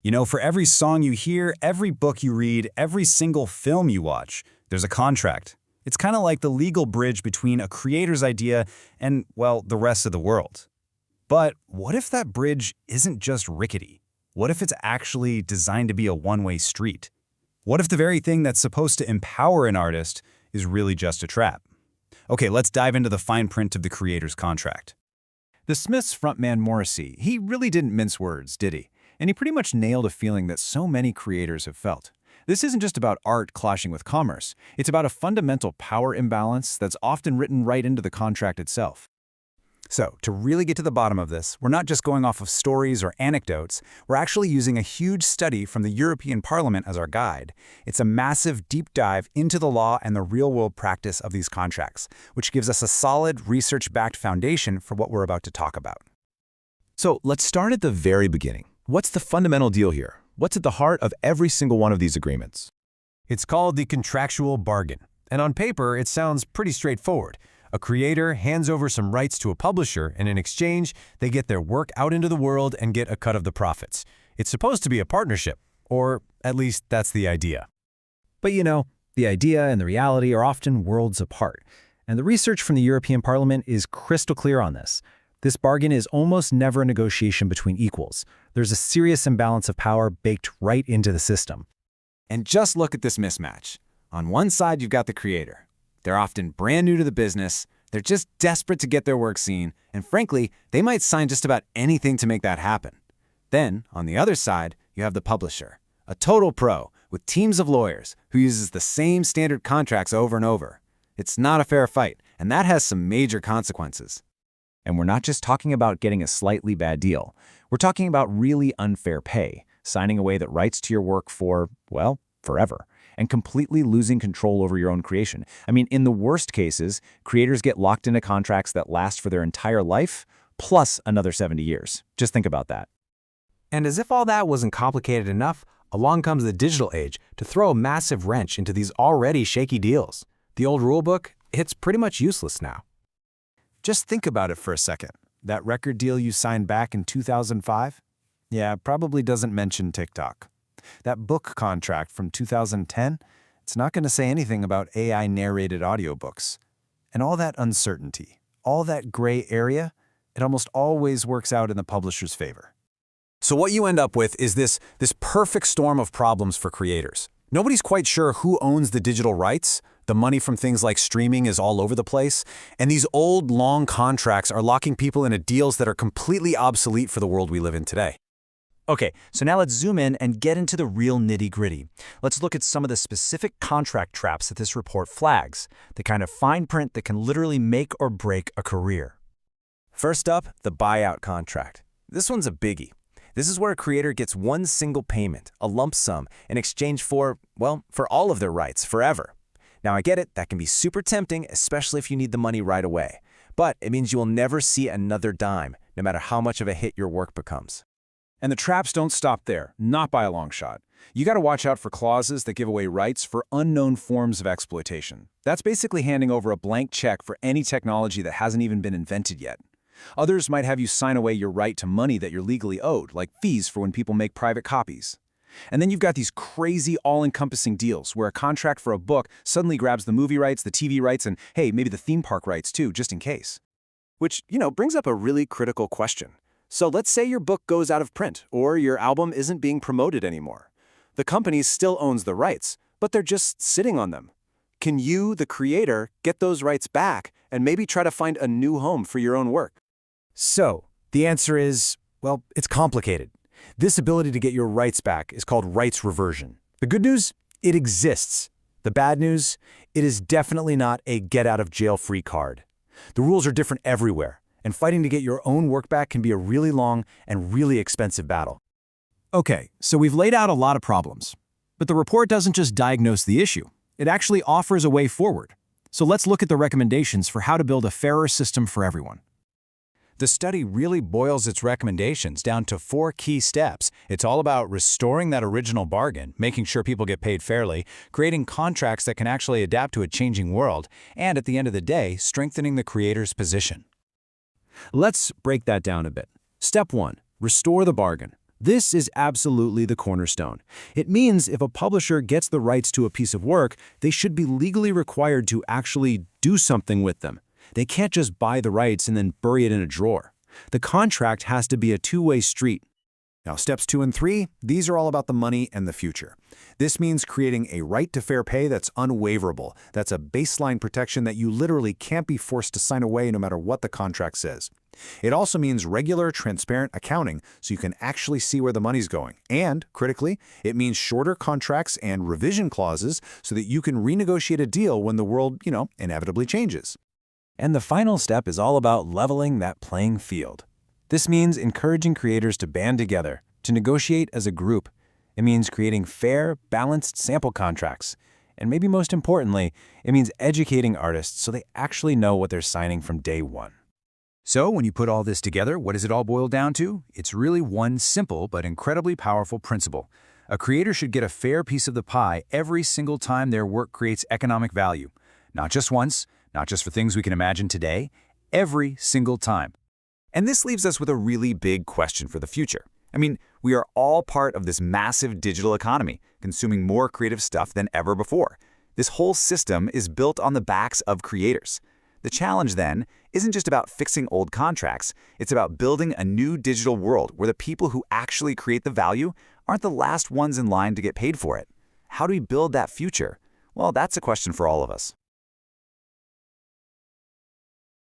You know, for every song you hear, every book you read, every single film you watch, there's a contract. It's kind of like the legal bridge between a creator's idea and, well, the rest of the world. But what if that bridge isn't just rickety? What if it's actually designed to be a one-way street? What if the very thing that's supposed to empower an artist is really just a trap? Okay, let's dive into the fine print of the creator's contract. The Smiths' frontman Morrissey, he really didn't mince words, did he? And he pretty much nailed a feeling that so many creators have felt. This isn't just about art clashing with commerce. It's about a fundamental power imbalance that's often written right into the contract itself. So, to really get to the bottom of this, we're not just going off of stories or anecdotes, we're actually using a huge study from the European Parliament as our guide. It's a massive deep dive into the law and the real-world practice of these contracts, which gives us a solid, research-backed foundation for what we're about to talk about. So let's start at the very beginning. What's the fundamental deal here? What's at the heart of every single one of these agreements? It's called the contractual bargain, and on paper it sounds pretty straightforward. A creator hands over some rights to a publisher, and in exchange, they get their work out into the world and get a cut of the profits. It's supposed to be a partnership, or at least that's the idea. But you know, the idea and the reality are often worlds apart. And the research from the European Parliament is crystal clear on this. This bargain is almost never a negotiation between equals. There's a serious imbalance of power baked right into the system. And just look at this mismatch. On one side, you've got the creator. They're often brand new to the business, they're just desperate to get their work seen, and frankly, they might sign just about anything to make that happen. Then, on the other side, you have the publisher, a total pro with teams of lawyers who uses the same standard contracts over and over. It's not a fair fight, and that has some major consequences. And we're not just talking about getting a slightly bad deal. We're talking about really unfair pay, signing away the rights to your work for, well, forever, and completely losing control over your own creation. I mean, in the worst cases, creators get locked into contracts that last for their entire life, plus another 70 years. Just think about that. And as if all that wasn't complicated enough, along comes the digital age to throw a massive wrench into these already shaky deals. The old rulebook, it's pretty much useless now. Just think about it for a second. That record deal you signed back in 2005? Yeah, probably doesn't mention TikTok. That book contract from 2010, it's not going to say anything about AI-narrated audiobooks. And all that uncertainty, all that gray area, it almost always works out in the publisher's favor. So what you end up with is this perfect storm of problems for creators. Nobody's quite sure who owns the digital rights. The money from things like streaming is all over the place. And these old, long contracts are locking people into deals that are completely obsolete for the world we live in today. Okay, so now let's zoom in and get into the real nitty-gritty. Let's look at some of the specific contract traps that this report flags, the kind of fine print that can literally make or break a career. First up, the buyout contract. This one's a biggie. This is where a creator gets one single payment, a lump sum, in exchange for, well, for all of their rights forever. Now I get it, that can be super tempting, especially if you need the money right away. But it means you will never see another dime, no matter how much of a hit your work becomes. And the traps don't stop there, not by a long shot. You got to watch out for clauses that give away rights for unknown forms of exploitation. That's basically handing over a blank check for any technology that hasn't even been invented yet. Others might have you sign away your right to money that you're legally owed, like fees for when people make private copies. And then you've got these crazy all-encompassing deals where a contract for a book suddenly grabs the movie rights, the TV rights, and hey, maybe the theme park rights too, just in case. Which, brings up a really critical question. So let's say your book goes out of print, or your album isn't being promoted anymore. The company still owns the rights, but they're just sitting on them. Can you, the creator, get those rights back and maybe try to find a new home for your own work? So, the answer is, well, it's complicated. This ability to get your rights back is called rights reversion. The good news? It exists. The bad news? It is definitely not a get-out-of-jail-free card. The rules are different everywhere, and fighting to get your own work back can be a really long and really expensive battle. Okay, so we've laid out a lot of problems. But the report doesn't just diagnose the issue. It actually offers a way forward. So let's look at the recommendations for how to build a fairer system for everyone. The study really boils its recommendations down to 4 key steps. It's all about restoring that original bargain, making sure people get paid fairly, creating contracts that can actually adapt to a changing world, and at the end of the day, strengthening the creator's position. Let's break that down a bit. Step 1. Restore the bargain. This is absolutely the cornerstone. It means if a publisher gets the rights to a piece of work, they should be legally required to actually do something with them. They can't just buy the rights and then bury it in a drawer. The contract has to be a two-way street. Now, steps 2 and 3, these are all about the money and the future. This means creating a right to fair pay that's unwaverable. That's a baseline protection that you literally can't be forced to sign away no matter what the contract says. It also means regular, transparent accounting so you can actually see where the money's going. And, critically, it means shorter contracts and revision clauses so that you can renegotiate a deal when the world, inevitably changes. And the final step is all about leveling that playing field. This means encouraging creators to band together, to negotiate as a group. It means creating fair, balanced sample contracts. And maybe most importantly, it means educating artists so they actually know what they're signing from day one. So when you put all this together, what does it all boil down to? It's really one simple but incredibly powerful principle. A creator should get a fair piece of the pie every single time their work creates economic value. Not just once, not just for things we can imagine today, every single time. And this leaves us with a really big question for the future. I mean, we are all part of this massive digital economy, consuming more creative stuff than ever before. This whole system is built on the backs of creators. The challenge, then, isn't just about fixing old contracts. It's about building a new digital world where the people who actually create the value aren't the last ones in line to get paid for it. How do we build that future? Well, that's a question for all of us.